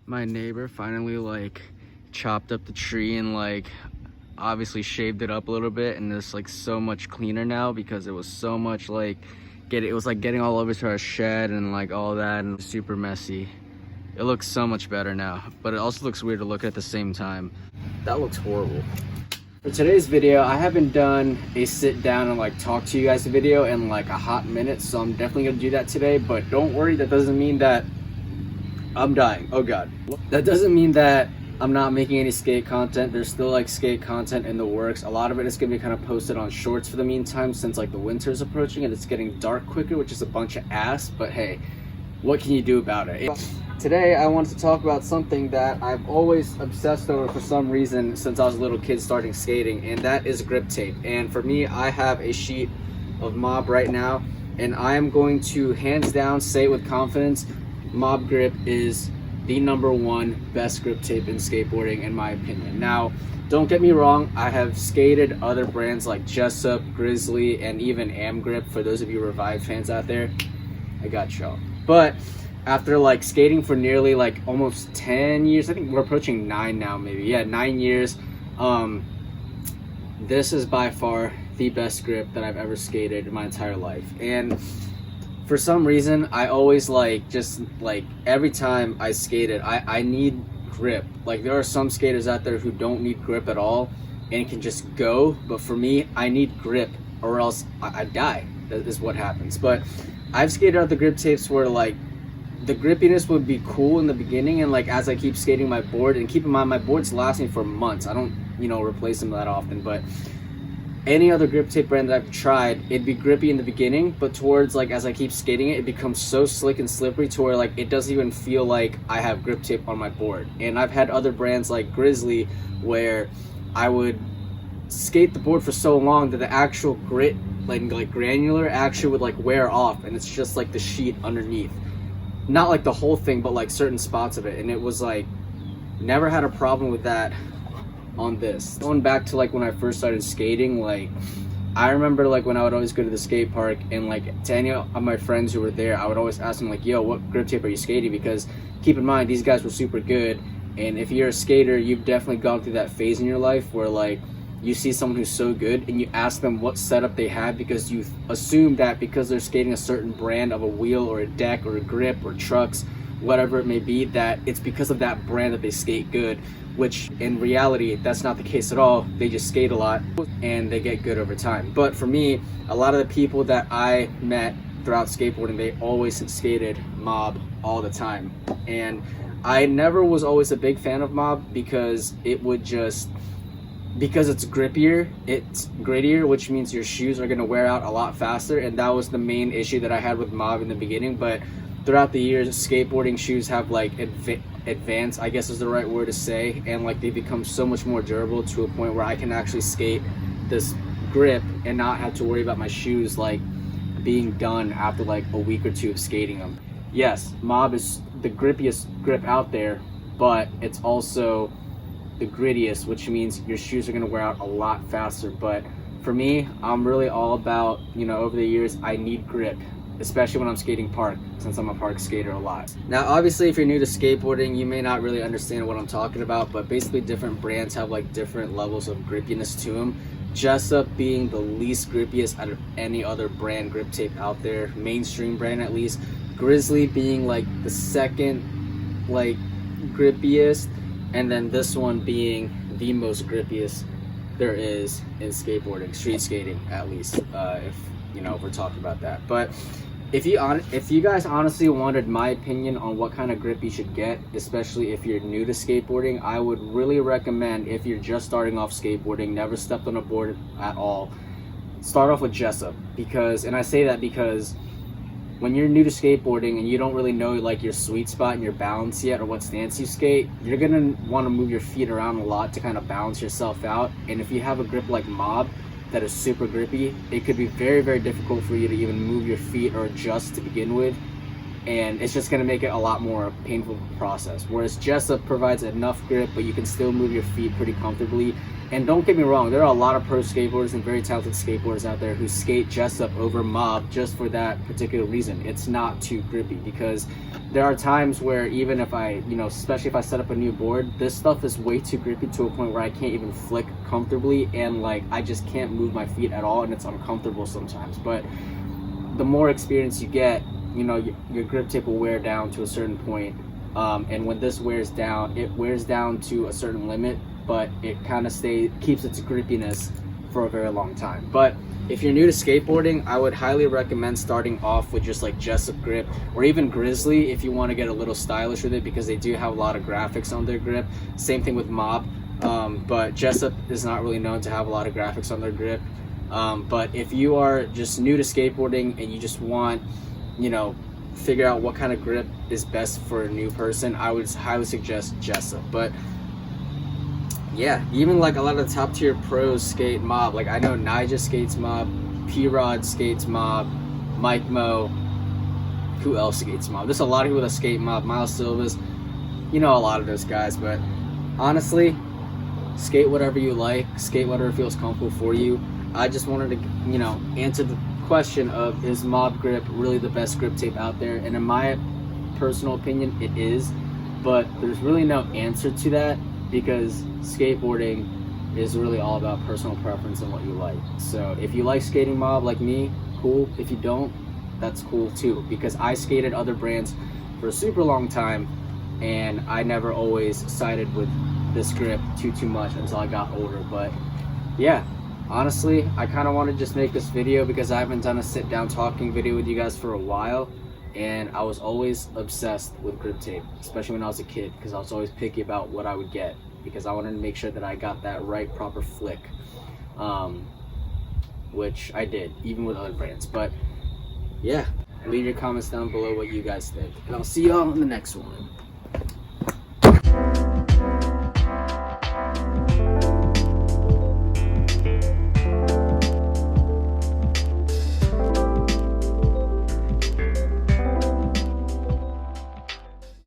My neighbor finally like chopped up the tree and like obviously shaved it up a little bit, and it's like so much cleaner now because it was so much like it was like getting all over to our shed and like all that, and super messy. It looks so much better now, but it also looks weird to look at the same time. That looks horrible. For today's video, I haven't done a sit down and like talk to you guys video in like a hot minute, so I'm definitely gonna do that today. But don't worry, that doesn't mean that I'm dying. Oh god. That doesn't mean that I'm not making any skate content. There's still like skate content in the works. A lot of it is gonna be kind of posted on shorts for the meantime, since like the winter's approaching and it's getting dark quicker, which is a bunch of ass, but hey, what can you do about it? Today I wanted to talk about something that I've always obsessed over for some reason since I was a little kid starting skating, and that is grip tape. And for me, I have a sheet of Mob right now, and I am going to hands down say it with confidence, Mob Grip is the #1 best grip tape in skateboarding in my opinion. Now, don't get me wrong, I have skated other brands like Jessup, Grizzly, and even Amgrip. For those of you Revive fans out there, I got y'all. But after like skating for nearly like almost 10 years, I think we're approaching 9 now, maybe. Yeah, 9 years. This is by far the best grip that I've ever skated in my entire life. And for some reason, I always like, just like every time I skated, I need grip. Like there are some skaters out there who don't need grip at all and can just go. But for me, I need grip or else I die. That is what happens. But I've skated out the grip tapes where like the grippiness would be cool in the beginning, and like as I keep skating my board, and keep in mind my boards last me for months. I don't, replace them that often, but any other grip tape brand that I've tried, it'd be grippy in the beginning, but towards like as I keep skating it, it becomes so slick and slippery to where like it doesn't even feel like I have grip tape on my board. And I've had other brands like Grizzly where I would skate the board for so long that the actual grit, like granular, actually would like wear off, and it's just like the sheet underneath. Not like the whole thing, but like certain spots of it. And it was like, never had a problem with that on this. Going back to like when I first started skating, like I remember like when I would always go to the skate park, and like to any of my friends who were there, I would always ask them like, yo, what grip tape are you skating? Because keep in mind, these guys were super good. And if you're a skater, you've definitely gone through that phase in your life where like you see someone who's so good and you ask them what setup they had, because you assume that because they're skating a certain brand of a wheel or a deck or a grip or trucks, whatever it may be, that it's because of that brand that they skate good, which in reality, that's not the case at all. They just skate a lot and they get good over time. But for me, a lot of the people that I met throughout skateboarding, they always skated Mob all the time. And I never was always a big fan of Mob because because it's grippier, it's grittier, which means your shoes are going to wear out a lot faster, and that was the main issue that I had with Mob in the beginning. But throughout the years, skateboarding shoes have like advanced, I guess is the right word to say, and like they become so much more durable to a point where I can actually skate this grip and not have to worry about my shoes like being done after like a week or two of skating them. Yes, Mob is the grippiest grip out there, but it's also the grittiest, which means your shoes are going to wear out a lot faster. But for me, I'm really all about, over the years, I need grip, especially when I'm skating park, since I'm a park skater a lot. Now, obviously, if you're new to skateboarding, you may not really understand what I'm talking about, but basically different brands have like different levels of grippiness to them. Jessup being the least grippiest out of any other brand grip tape out there, mainstream brand at least. Grizzly being like the second like grippiest, and then this one being the most grippiest there is in skateboarding, street skating at least, if we're talking about that. But if you guys honestly wanted my opinion on what kind of grip you should get, especially if you're new to skateboarding, I would really recommend, if you're just starting off skateboarding, never stepped on a board at all, start off with Jessup. And I say that because when you're new to skateboarding and you don't really know like your sweet spot and your balance yet, or what stance you skate, you're gonna want to move your feet around a lot to kind of balance yourself out. And if you have a grip like Mob that is super grippy, it could be very, very difficult for you to even move your feet or adjust to begin with. And it's just gonna make it a lot more painful process. Whereas Jessup provides enough grip, but you can still move your feet pretty comfortably. And don't get me wrong, there are a lot of pro skateboarders and very talented skateboarders out there who skate Jessup over Mob just for that particular reason. It's not too grippy, because there are times where even if I, especially if I set up a new board, this stuff is way too grippy to a point where I can't even flick comfortably, and like I just can't move my feet at all, and it's uncomfortable sometimes. But the more experience you get, your grip tape will wear down to a certain point, and when this wears down, it wears down to a certain limit, but it kind of keeps its grippiness for a very long time. But if you're new to skateboarding, I would highly recommend starting off with just like Jessup grip, or even Grizzly if you want to get a little stylish with it, because they do have a lot of graphics on their grip. Same thing with Mob, but Jessup is not really known to have a lot of graphics on their grip. But if you are just new to skateboarding and you just want, figure out what kind of grip is best for a new person, I would highly suggest Jessup. But yeah, even like a lot of the top tier pros skate Mob. Like I know Nija skates Mob, P-Rod skates Mob, Mike Mo. Who else skates Mob? There's a lot of people that skate Mob. Miles Silvas, a lot of those guys. But honestly, skate whatever you like, skate whatever feels comfortable for you. I just wanted to, answer the question of, is Mob grip really the best grip tape out there? And in my personal opinion, it is. But there's really no answer to that, because skateboarding is really all about personal preference and what you like. So if you like skating Mob like me, cool. If you don't, that's cool too, because I skated other brands for a super long time, and I never always sided with this grip too much until I got older. But yeah, honestly, I kind of want to just make this video because I haven't done a sit down talking video with you guys for a while, and I was always obsessed with grip tape, especially when I was a kid, because I was always picky about what I would get, because I wanted to make sure that I got that right proper flick, which I did, even with other brands. But yeah, leave your comments down below what you guys think, and I'll see y'all in the next one.